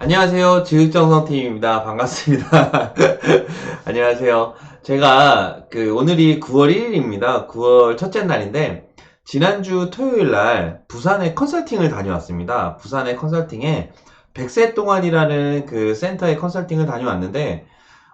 안녕하세요. 지극정성팀입니다. 반갑습니다. 안녕하세요. 제가 오늘이 9월 1일입니다. 9월 첫째 날인데 지난주 토요일 날 부산에 컨설팅을 다녀왔습니다. 부산의 컨설팅에 백세 동안이라는 그 센터의 컨설팅을 다녀왔는데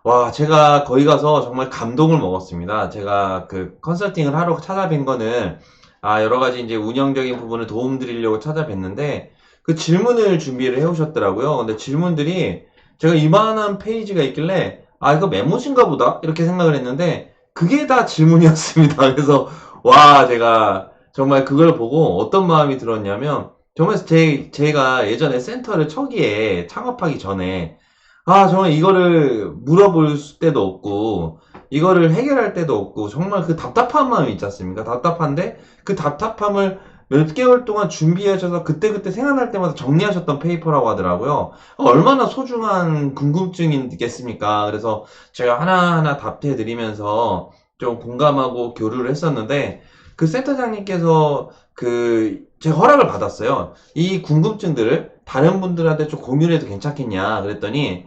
와, 제가 거기 가서 정말 감동을 먹었습니다. 제가 그 컨설팅을 하러 찾아뵌 거는 여러 가지 이제 운영적인 부분을 도움드리려고 찾아뵀는데 그 질문을 준비를 해 오셨더라고요. 근데 질문들이 제가 이만한 페이지가 있길래 이거 메모신가 보다 이렇게 생각을 했는데 그게 다 질문이었습니다. 그래서 와, 제가 정말 그걸 보고 어떤 마음이 들었냐면 정말 제가 예전에 센터를 초기에 창업하기 전에 정말 이거를 물어볼 때도 없고, 이거를 해결할 때도 없고, 정말 그 답답한 마음이 있지 않습니까? 답답한데, 그 답답함을 몇 개월 동안 준비하셔서 그때그때 생각날 때마다 정리하셨던 페이퍼라고 하더라고요. 얼마나 소중한 궁금증이겠습니까? 그래서 제가 하나하나 답해드리면서 좀 공감하고 교류를 했었는데, 그 센터장님께서 제가 허락을 받았어요. 이 궁금증들을 다른 분들한테 좀 공유를 해도 괜찮겠냐 그랬더니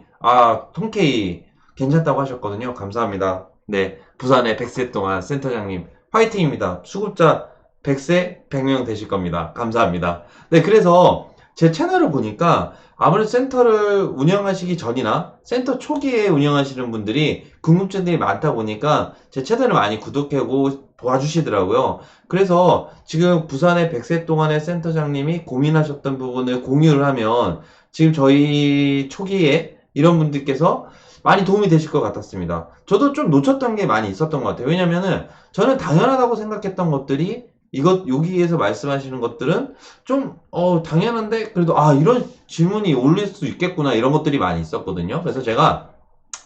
통케이 괜찮다고 하셨거든요. 감사합니다. 네, 부산의 100세 동안 센터장님 화이팅입니다. 수급자 100세 100명 되실 겁니다. 감사합니다. 네, 그래서 제 채널을 보니까 아무래도 센터를 운영하시기 전이나 센터 초기에 운영하시는 분들이 궁금증들이 많다 보니까 제 채널을 많이 구독하고 도와주시더라고요. 그래서 지금 부산의 100세 동안의 센터장님이 고민하셨던 부분을 공유를 하면 지금 저희 초기에 이런 분들께서 많이 도움이 되실 것 같았습니다. 저도 좀 놓쳤던 게 많이 있었던 것 같아요. 왜냐면은 저는 당연하다고 생각했던 것들이 여기에서 말씀하시는 것들은 좀, 당연한데, 그래도, 이런 질문이 올릴 수 있겠구나, 이런 것들이 많이 있었거든요. 그래서 제가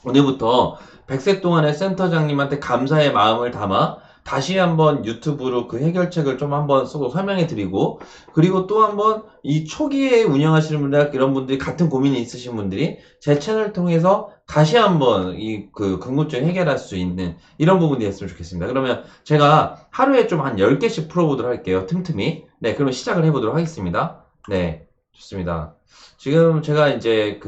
오늘부터 100세 동안의 센터장님한테 감사의 마음을 담아 다시 한번 유튜브로 그 해결책을 좀 한번 쓰고 설명해 드리고, 그리고 또 한번 이 초기에 운영하시는 분들, 이런 분들이 같은 고민이 있으신 분들이 제 채널을 통해서 다시 한번 이 궁금증 해결할 수 있는 이런 부분이 됐으면 좋겠습니다. 그러면 제가 하루에 좀 한 10개씩 풀어보도록 할게요. 틈틈이. 네, 그러면 시작을 해보도록 하겠습니다. 네, 좋습니다. 지금 제가 이제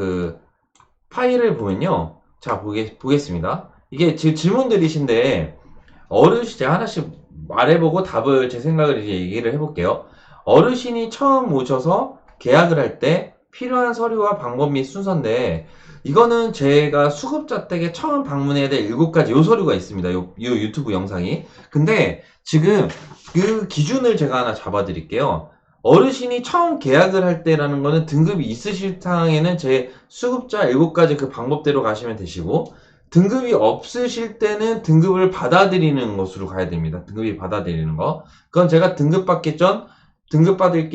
파일을 보면요. 자, 보겠습니다. 이게 지금 질문들이신데, 어르신, 제가 하나씩 말해보고 답을 제 생각을 이제 얘기를 해볼게요. 어르신이 처음 오셔서 계약을 할 때 필요한 서류와 방법 및 순서인데, 이거는 제가 수급자 댁에 처음 방문해야 될 7가지 요 서류가 있습니다. 요 유튜브 영상이. 근데 지금 그 기준을 제가 하나 잡아드릴게요. 어르신이 처음 계약을 할 때라는 거는 등급이 있으실 상황에는 제 수급자 7가지 그 방법대로 가시면 되시고, 등급이 없으실 때는 등급을 받아들이는 것으로 가야 됩니다. 등급이 받아들이는 거. 그건 제가 등급 받기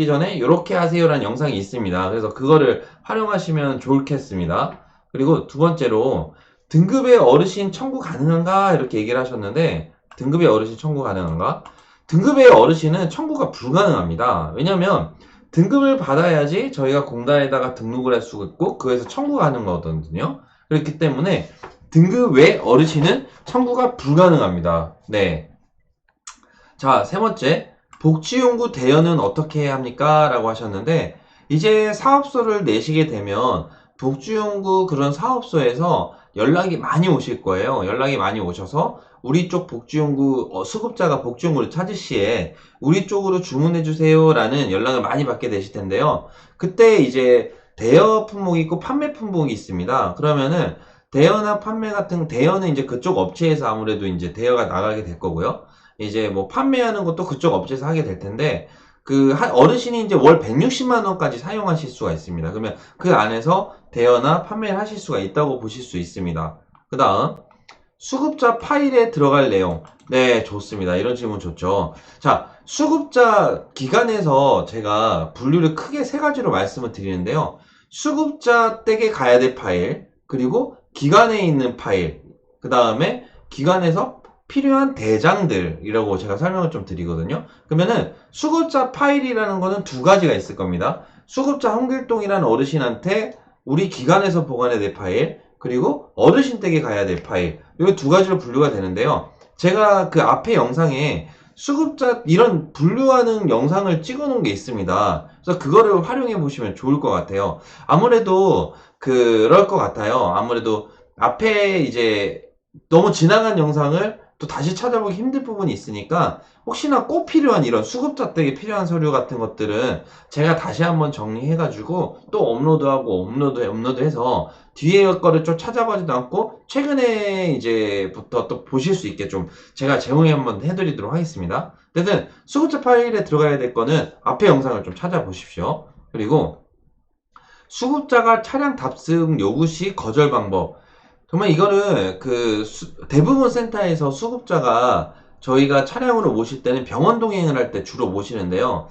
전에 이렇게 하세요라는 영상이 있습니다. 그래서 그거를 활용하시면 좋겠습니다. 그리고 두 번째로 등급의 어르신 청구 가능한가 이렇게 얘기를 하셨는데 등급의 어르신 청구 가능한가? 등급의 어르신은 청구가 불가능합니다. 왜냐면 등급을 받아야지 저희가 공단에다가 등록을 할 수가 있고 그에서 청구가 가능한 거거든요. 그렇기 때문에 등급 외 어르신은 청구가 불가능합니다. 네. 자, 세 번째. 복지용구 대여는 어떻게 해야 합니까? 라고 하셨는데, 이제 사업소를 내시게 되면, 복지용구 그런 사업소에서 연락이 많이 오실 거예요. 연락이 많이 오셔서, 우리 쪽 복지용구, 수급자가 복지용구를 찾을 시에, 우리 쪽으로 주문해주세요. 라는 연락을 많이 받게 되실 텐데요. 그때 이제, 대여 품목이 있고 판매 품목이 있습니다. 그러면은, 대여나 판매 같은, 대여는 이제 그쪽 업체에서 아무래도 이제 대여가 나가게 될 거고요. 이제 뭐 판매하는 것도 그쪽 업체에서 하게 될 텐데 어르신이 이제 월 160만 원까지 사용하실 수가 있습니다. 그러면 그 안에서 대여나 판매를 하실 수가 있다고 보실 수 있습니다. 그 다음 수급자 파일에 들어갈 내용. 네, 좋습니다. 이런 질문 좋죠. 자, 수급자 기간에서 제가 분류를 크게 세 가지로 말씀을 드리는데요. 수급자 댁에 가야 될 파일, 그리고 기간에 있는 파일, 그 다음에 기간에서 필요한 대장들이라고 제가 설명을 좀 드리거든요. 그러면은 수급자 파일이라는 거는 두 가지가 있을 겁니다. 수급자 홍길동이라는 어르신한테 우리 기관에서 보관해야 될 파일, 그리고 어르신 댁에 가야 될 파일, 이 두 가지로 분류가 되는데요. 제가 그 앞에 영상에 수급자 이런 분류하는 영상을 찍어 놓은 게 있습니다. 그래서 그거를 활용해 보시면 좋을 것 같아요. 아무래도 그럴 것 같아요. 아무래도 앞에 이제 너무 지나간 영상을 또 다시 찾아보기 힘들 부분이 있으니까 혹시나 꼭 필요한 이런 수급자 때에 필요한 서류 같은 것들은 제가 다시 한번 정리해가지고 또 업로드해서 뒤에 거를 좀 찾아보지도 않고 최근에 이제부터 또 보실 수 있게 좀 제가 제공해 한번 해드리도록 하겠습니다. 어쨌든 수급자 파일에 들어가야 될 거는 앞에 영상을 좀 찾아보십시오. 그리고 수급자가 차량 탑승 요구 시 거절 방법. 정말 이거는 대부분 센터에서 수급자가 저희가 차량으로 모실 때는 병원 동행을 할 때 주로 모시는데요.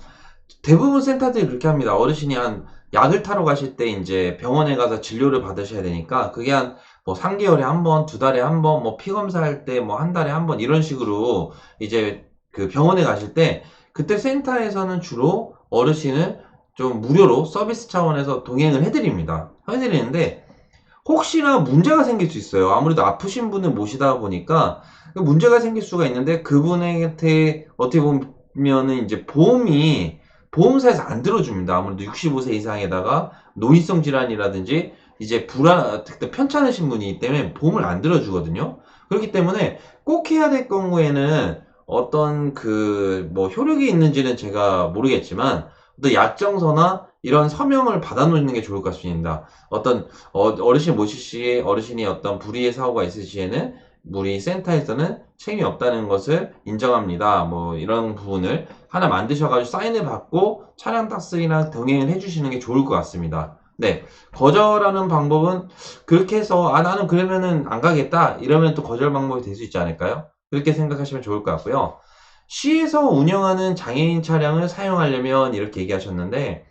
대부분 센터들이 그렇게 합니다. 어르신이 한 약을 타러 가실 때 이제 병원에 가서 진료를 받으셔야 되니까 그게 한 뭐 3개월에 한 번, 2달에 한 번, 뭐 피 검사할 때 뭐 한 달에 한 번 이런 식으로 이제 그 병원에 가실 때 그때 센터에서는 주로 어르신을 좀 무료로 서비스 차원에서 동행을 해드립니다. 해드리는데 혹시나 문제가 생길 수 있어요. 아무래도 아프신 분을 모시다 보니까 문제가 생길 수가 있는데 그분한테 어떻게 보면은 이제 보험사에서 안 들어줍니다. 아무래도 65세 이상에다가 노인성 질환이라든지 이제 편찮으신 분이기 때문에 보험을 안 들어주거든요. 그렇기 때문에 꼭 해야 될 경우에는 어떤 뭐 효력이 있는지는 제가 모르겠지만 어떤 약정서나 이런 서명을 받아놓는 게 좋을 것 같습니다. 어떤 어르신 모실 시에 어르신이 어떤 불의의 사고가 있을 시에는 우리 센터에서는 책임이 없다는 것을 인정합니다. 뭐 이런 부분을 하나 만드셔가지고 사인을 받고 차량 탑승이나 동행을 해주시는 게 좋을 것 같습니다. 네, 거절하는 방법은 그렇게 해서 나는 그러면은 안 가겠다 이러면 또 거절 방법이 될 수 있지 않을까요? 그렇게 생각하시면 좋을 것 같고요. 시에서 운영하는 장애인 차량을 사용하려면 이렇게 얘기하셨는데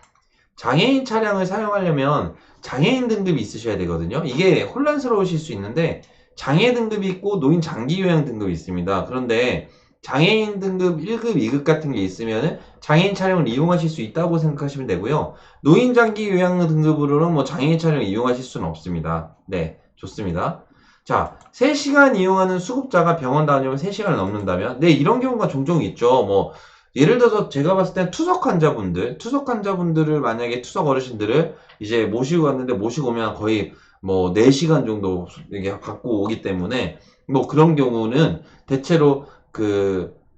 장애인 차량을 사용하려면 장애인 등급이 있으셔야 되거든요. 이게 혼란스러우실 수 있는데 장애 등급이 있고 노인 장기 요양 등급이 있습니다. 그런데 장애인 등급 1급, 2급 같은 게 있으면 장애인 차량을 이용하실 수 있다고 생각하시면 되고요. 노인 장기 요양 등급으로는 뭐 장애인 차량을 이용하실 수는 없습니다. 네, 좋습니다. 자, 3시간 이용하는 수급자가 병원 다녀오면 3시간을 넘는다면 네, 이런 경우가 종종 있죠. 뭐 예를 들어서 제가 봤을 땐 투석 환자분들을 만약에 투석 어르신들을 이제 모시고 갔는데 모시고 오면 거의 뭐 4시간 정도 이게 갖고 오기 때문에 뭐 그런 경우는 대체로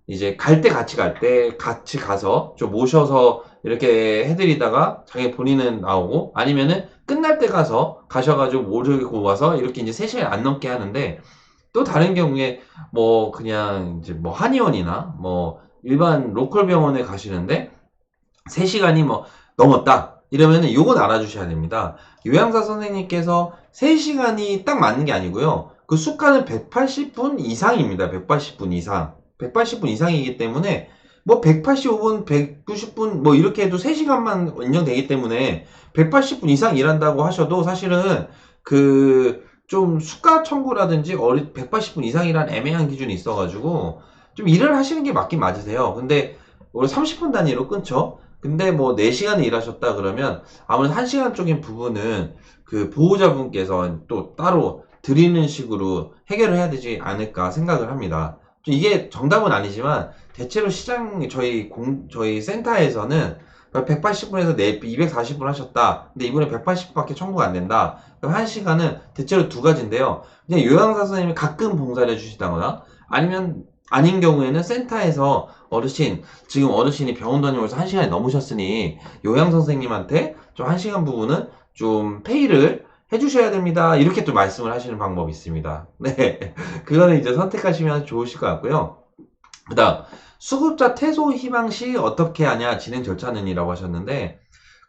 이제 같이 갈 때 같이 가서 좀 모셔서 이렇게 해드리다가 자기 본인은 나오고 아니면은 끝날 때 가셔가지고 모시고 와서 이렇게 이제 3시간 안 넘게 하는데 또 다른 경우에 뭐 그냥 이제 뭐 한의원이나 뭐 일반 로컬 병원에 가시는데 3시간이 뭐 넘었다 이러면은 요건 알아주셔야 됩니다. 요양사 선생님께서 3시간이 딱 맞는 게 아니고요. 그 수가는 180분 이상입니다. 180분 이상. 180분 이상이기 때문에 뭐 185분, 190분 뭐 이렇게 해도 3시간만 인정되기 때문에 180분 이상 일한다고 하셔도 사실은 좀 수가 청구라든지 180분 이상이란 애매한 기준이 있어가지고 좀 일을 하시는 게 맞긴 맞으세요. 근데 우리 30분 단위로 끊죠. 근데 뭐 4시간을 일하셨다 그러면 아무래도 1시간 쪽인 부분은 그 보호자분께서 또 따로 드리는 식으로 해결을 해야 되지 않을까 생각을 합니다. 이게 정답은 아니지만 대체로 저희 센터에서는 180분에서 240분 하셨다. 근데 이분은 180분밖에 청구가 안 된다. 그럼 1시간은 대체로 두 가지인데요. 그냥 요양사 선생님이 가끔 봉사를 해주시다거나 아니면 아닌 경우에는 센터에서 지금 어르신이 병원 다녀오면서 1시간이 넘으셨으니 요양 선생님한테 좀 1시간 부분은 좀 페이를 해주셔야 됩니다. 이렇게 또 말씀을 하시는 방법이 있습니다. 네. 그거는 이제 선택하시면 좋으실 것 같고요. 그 다음, 수급자 퇴소 희망 시 어떻게 하냐, 진행 절차는이라고 하셨는데,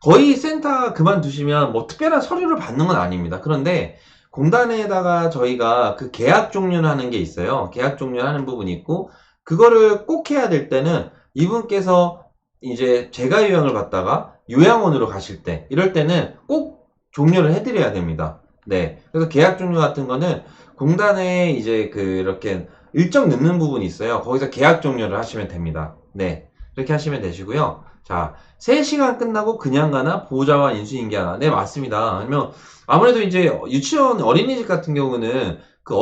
거의 센터 그만두시면 뭐 특별한 서류를 받는 건 아닙니다. 그런데 공단에다가 저희가 그 계약 종료하는 게 있어요. 계약 종료하는 부분이 있고, 그거를 꼭 해야 될 때는 이분께서 이제 재가 요양을 받다가 요양원으로 가실 때, 이럴 때는 꼭 종료를 해드려야 됩니다. 네. 그래서 계약 종료 같은 거는 공단에 이제 이렇게 일정 넣는 부분이 있어요. 거기서 계약 종료를 하시면 됩니다. 네. 그렇게 하시면 되시고요. 자, 3시간 끝나고 그냥 가나 보호자와 인수인계하나? 네, 맞습니다. 아무래도 이제 유치원 어린이집 같은 경우는 그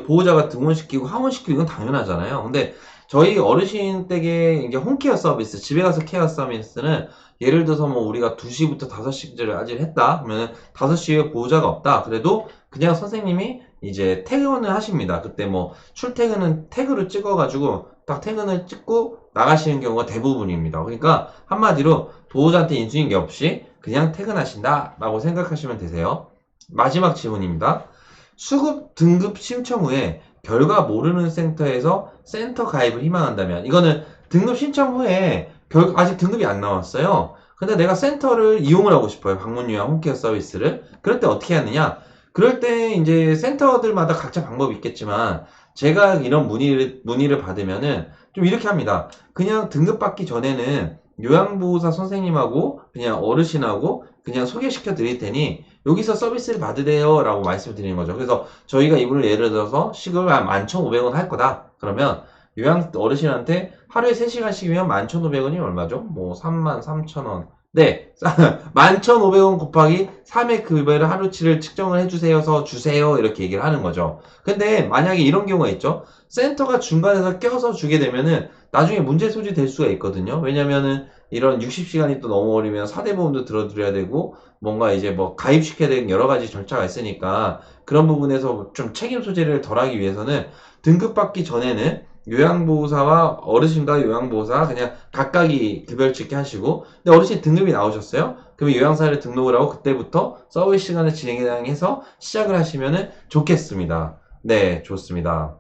보호자가 등원시키고 하원시키고 이건 당연하잖아요. 근데 저희 어르신 댁에 이게 홈케어 서비스, 집에 가서 케어 서비스는 예를 들어서 뭐 우리가 2시부터 5시까지를 아직 했다. 그러면 5시에 보호자가 없다. 그래도 그냥 선생님이 이제 퇴근을 하십니다. 그때 뭐 출퇴근은 태그를 찍어가지고 딱 퇴근을 찍고 나가시는 경우가 대부분입니다. 그러니까 한마디로 보호자한테 인수인계 없이 그냥 퇴근하신다라고 생각하시면 되세요. 마지막 질문입니다. 수급 등급 신청 후에 결과 모르는 센터에서 센터 가입을 희망한다면, 이거는 등급 신청 후에 아직 등급이 안 나왔어요. 근데 내가 센터를 이용을 하고 싶어요. 방문 요양 홈케어 서비스를. 그럴 때 어떻게 하느냐? 그럴 때 이제 센터들마다 각자 방법이 있겠지만 제가 이런 문의를 받으면은 좀 이렇게 합니다. 그냥 등급 받기 전에는 요양보호사 선생님하고 그냥 어르신하고 그냥 소개시켜 드릴 테니 여기서 서비스를 받으래요 라고 말씀을 드리는 거죠. 그래서 저희가 이분을 예를 들어서 식을 한 11,500원 할 거다. 그러면 요양 어르신한테 하루에 3시간씩이면 11,500원이 얼마죠? 뭐 33,000원. 네, 11,500원 곱하기 3의 급여를 하루치를 측정을 해주세요서 주세요 이렇게 얘기를 하는 거죠. 근데 만약에 이런 경우가 있죠. 센터가 중간에서 껴서 주게 되면은 나중에 문제 소지 될 수가 있거든요. 왜냐면은 이런 60시간이 또 넘어버리면 사대보험도 들어드려야 되고 뭔가 이제 뭐 가입시켜야 되는 여러 가지 절차가 있으니까 그런 부분에서 좀 책임 소재를 덜하기 위해서는 등급받기 전에는 요양보호사와 어르신과 요양보호사 그냥 각각이 급여를 하시고 근데 어르신 등급이 나오셨어요? 그러면 요양사를 등록을 하고 그때부터 서비스 시간을 진행해서 시작을 하시면 좋겠습니다. 네, 좋습니다.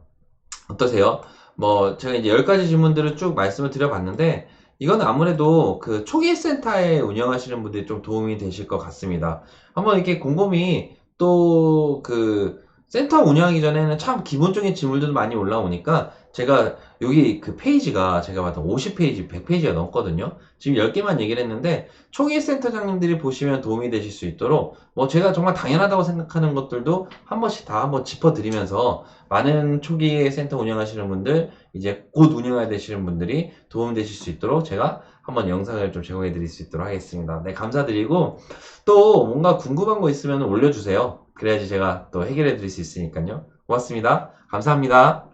어떠세요? 뭐 제가 이제 10가지 질문들을 쭉 말씀을 드려봤는데 이건 아무래도 그 초기 센터에 운영하시는 분들이 좀 도움이 되실 것 같습니다. 한번 이렇게 곰곰이 또 그 센터 운영하기 전에는 참 기본적인 질문들도 많이 올라오니까 제가 여기 그 페이지가 제가 봤던 50페이지, 100페이지가 넘거든요. 지금 10개만 얘기를 했는데 초기 센터장님들이 보시면 도움이 되실 수 있도록 뭐 제가 정말 당연하다고 생각하는 것들도 한 번씩 다 한번 짚어드리면서 많은 초기에 센터 운영하시는 분들, 이제 곧 운영해야 되시는 분들이 도움되실 수 있도록 제가 한번 영상을 좀 제공해 드릴 수 있도록 하겠습니다. 네, 감사드리고 또 뭔가 궁금한 거 있으면 올려주세요. 그래야지 제가 또 해결해 드릴 수 있으니까요. 고맙습니다. 감사합니다.